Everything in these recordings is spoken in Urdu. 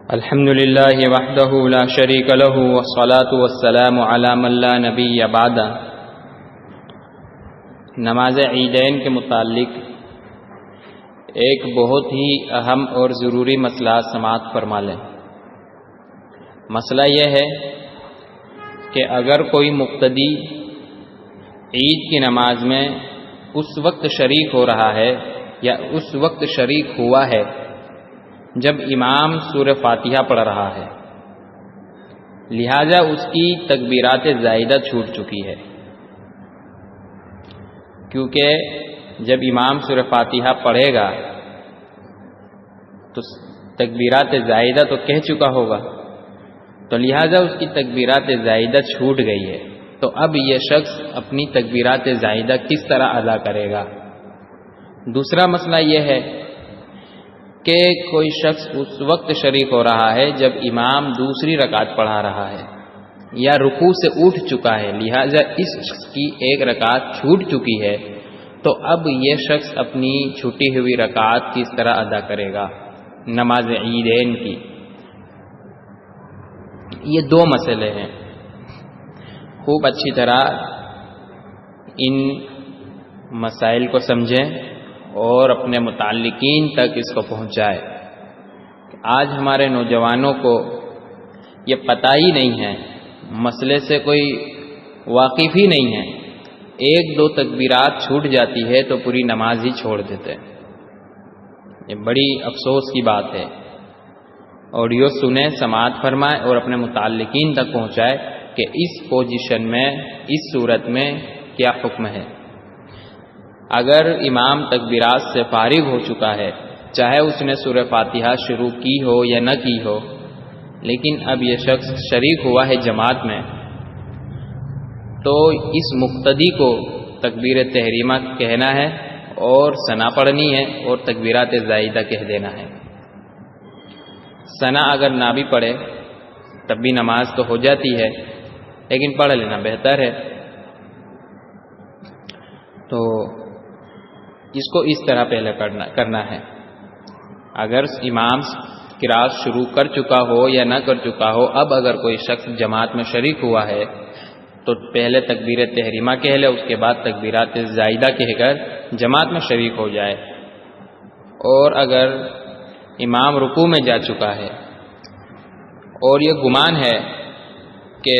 الحمد للہ وحدہ لا شریک لہ والصلاة والسلام علی من لا نبی بعدہ۔ نماز عیدین کے متعلق ایک بہت ہی اہم اور ضروری مسئلہ سماعت فرما لیں۔ مسئلہ یہ ہے کہ اگر کوئی مقتدی عید کی نماز میں اس وقت شریک ہو رہا ہے یا اس وقت شریک ہوا ہے جب امام سورہ فاتحہ پڑھ رہا ہے، لہذا اس کی تکبیرات زائدہ چھوٹ چکی ہے، کیونکہ جب امام سورہ فاتحہ پڑھے گا تو تکبیرات زائدہ تو کہہ چکا ہوگا، تو لہذا اس کی تکبیرات زائدہ چھوٹ گئی ہے۔ تو اب یہ شخص اپنی تکبیرات زائدہ کس طرح ادا کرے گا؟ دوسرا مسئلہ یہ ہے کہ کوئی شخص اس وقت شریک ہو رہا ہے جب امام دوسری رکعت پڑھا رہا ہے یا رکوع سے اٹھ چکا ہے، لہذا اس شخص کی ایک رکعت چھوٹ چکی ہے، تو اب یہ شخص اپنی چھوٹی ہوئی رکعت کس طرح ادا کرے گا نماز عیدین کی؟ یہ دو مسئلے ہیں، خوب اچھی طرح ان مسائل کو سمجھیں اور اپنے متعلقین تک اس کو پہنچائے۔ آج ہمارے نوجوانوں کو یہ پتہ ہی نہیں ہے، مسئلے سے کوئی واقف ہی نہیں ہے، ایک دو تکبیرات چھوٹ جاتی ہے تو پوری نماز ہی چھوڑ دیتے ہیں۔ یہ بڑی افسوس کی بات ہے۔ آڈیو سنیں، سماعت فرمائے اور اپنے متعلقین تک پہنچائے کہ اس پوزیشن میں، اس صورت میں کیا حکم ہے۔ اگر امام تکبیرات سے فارغ ہو چکا ہے، چاہے اس نے سورہ فاتحہ شروع کی ہو یا نہ کی ہو، لیکن اب یہ شخص شریک ہوا ہے جماعت میں، تو اس مقتدی کو تکبیر تحریمہ کہنا ہے اور ثنا پڑھنی ہے اور تکبیرات زائدہ کہہ دینا ہے۔ ثنا اگر نہ بھی پڑھے تب بھی نماز تو ہو جاتی ہے، لیکن پڑھ لینا بہتر ہے۔ تو اس کو اس طرح پہلے کرنا ہے۔ اگر امام قرات شروع کر چکا ہو یا نہ کر چکا ہو، اب اگر کوئی شخص جماعت میں شریک ہوا ہے تو پہلے تکبیر تحریمہ کہہ لے، اس کے بعد تکبیرات زائدہ کہہ کر جماعت میں شریک ہو جائے۔ اور اگر امام رکوع میں جا چکا ہے اور یہ گمان ہے کہ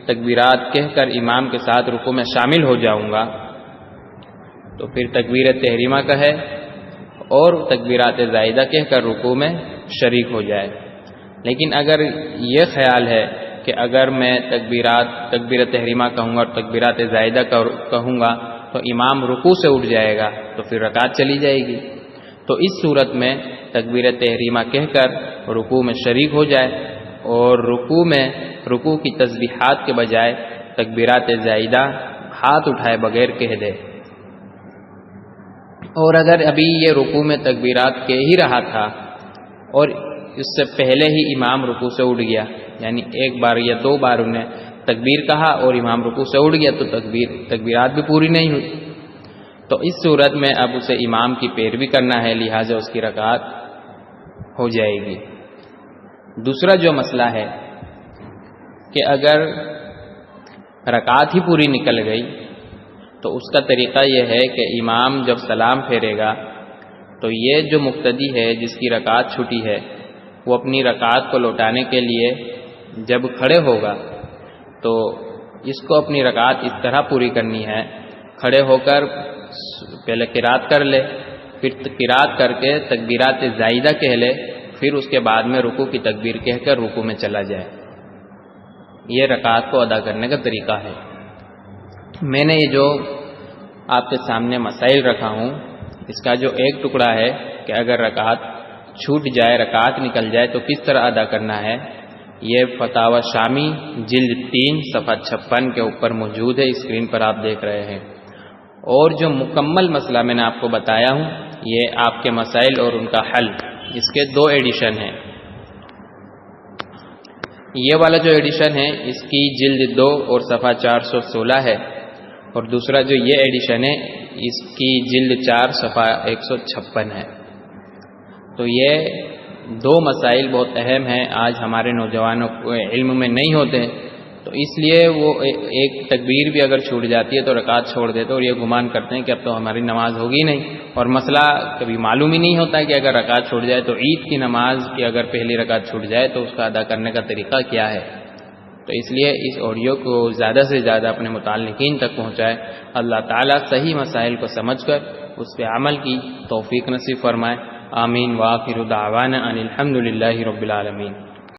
تکبیرات کہہ کر امام کے ساتھ رکوع میں شامل ہو جاؤں گا، تو پھر تکبیر تحریمہ کہے اور تکبیرات زائدہ کہہ کر رکوع میں شریک ہو جائے۔ لیکن اگر یہ خیال ہے کہ اگر میں تکبیر تحریمہ کہوں گا اور تکبیرات زائدہ کہوں گا تو امام رکوع سے اٹھ جائے گا تو پھر رکعت چلی جائے گی، تو اس صورت میں تکبیر تحریمہ کہہ کر رکوع میں شریک ہو جائے اور رکوع کی تسبیحات کے بجائے تکبیرات زائدہ ہاتھ اٹھائے بغیر کہہ دے۔ اور اگر ابھی یہ رکوع میں تکبیرات کہہ ہی رہا تھا اور اس سے پہلے ہی امام رکوع سے اٹھ گیا، یعنی ایک بار یا دو بار انہیں تکبیر کہا اور امام رکوع سے اٹھ گیا، تو تکبیرات بھی پوری نہیں ہوئی، تو اس صورت میں اب اسے امام کی پیروی کرنا ہے، لہٰذا اس کی رکعت ہو جائے گی۔ دوسرا جو مسئلہ ہے کہ اگر رکعت ہی پوری نکل گئی تو اس کا طریقہ یہ ہے کہ امام جب سلام پھیرے گا تو یہ جو مقتدی ہے جس کی رکعت چھوٹی ہے، وہ اپنی رکعت کو لوٹانے کے لیے جب کھڑے ہوگا تو اس کو اپنی رکعت اس طرح پوری کرنی ہے، کھڑے ہو کر پہلے قرات کر لے، پھر قرات کر کے تکبیرات زائدہ کہہ لے، پھر اس کے بعد میں رکوع کی تکبیر کہہ کر رکوع میں چلا جائے۔ یہ رکعت کو ادا کرنے کا طریقہ ہے۔ میں نے یہ جو آپ کے سامنے مسائل رکھا ہوں، اس کا جو ایک ٹکڑا ہے کہ اگر رکعت چھوٹ جائے، رکعت نکل جائے تو کس طرح ادا کرنا ہے، یہ فتاوی شامی جلد 3 صفحہ 56 کے اوپر موجود ہے، اسکرین پر آپ دیکھ رہے ہیں۔ اور جو مکمل مسئلہ میں نے آپ کو بتایا ہوں، یہ آپ کے مسائل اور ان کا حل، اس کے 2 ایڈیشن ہیں۔ یہ والا جو ایڈیشن ہے اس کی جلد 2 اور صفحہ 416 ہے، اور دوسرا جو یہ ایڈیشن ہے اس کی جلد 4 صفحہ 156 ہے۔ تو یہ دو مسائل بہت اہم ہیں، آج ہمارے نوجوانوں کو علم میں نہیں ہوتے، تو اس لیے وہ ایک تکبیر بھی اگر چھوٹ جاتی ہے تو رکعت چھوڑ دیتے اور یہ گمان کرتے ہیں کہ اب تو ہماری نماز ہوگی نہیں، اور مسئلہ کبھی معلوم ہی نہیں ہوتا ہے کہ اگر رکعت چھوٹ جائے تو عید کی نماز کی اگر پہلی رکعت چھوٹ جائے تو اس کا ادا کرنے کا طریقہ کیا ہے۔ تو اس لیے اس آڈیو کو زیادہ سے زیادہ اپنے متعلقین تک پہنچائے، اللہ تعالیٰ صحیح مسائل کو سمجھ کر اس پہ عمل کی توفیق نصیب فرمائے، آمین۔ وآخر دعوانا ان الحمد للہ رب العالمین۔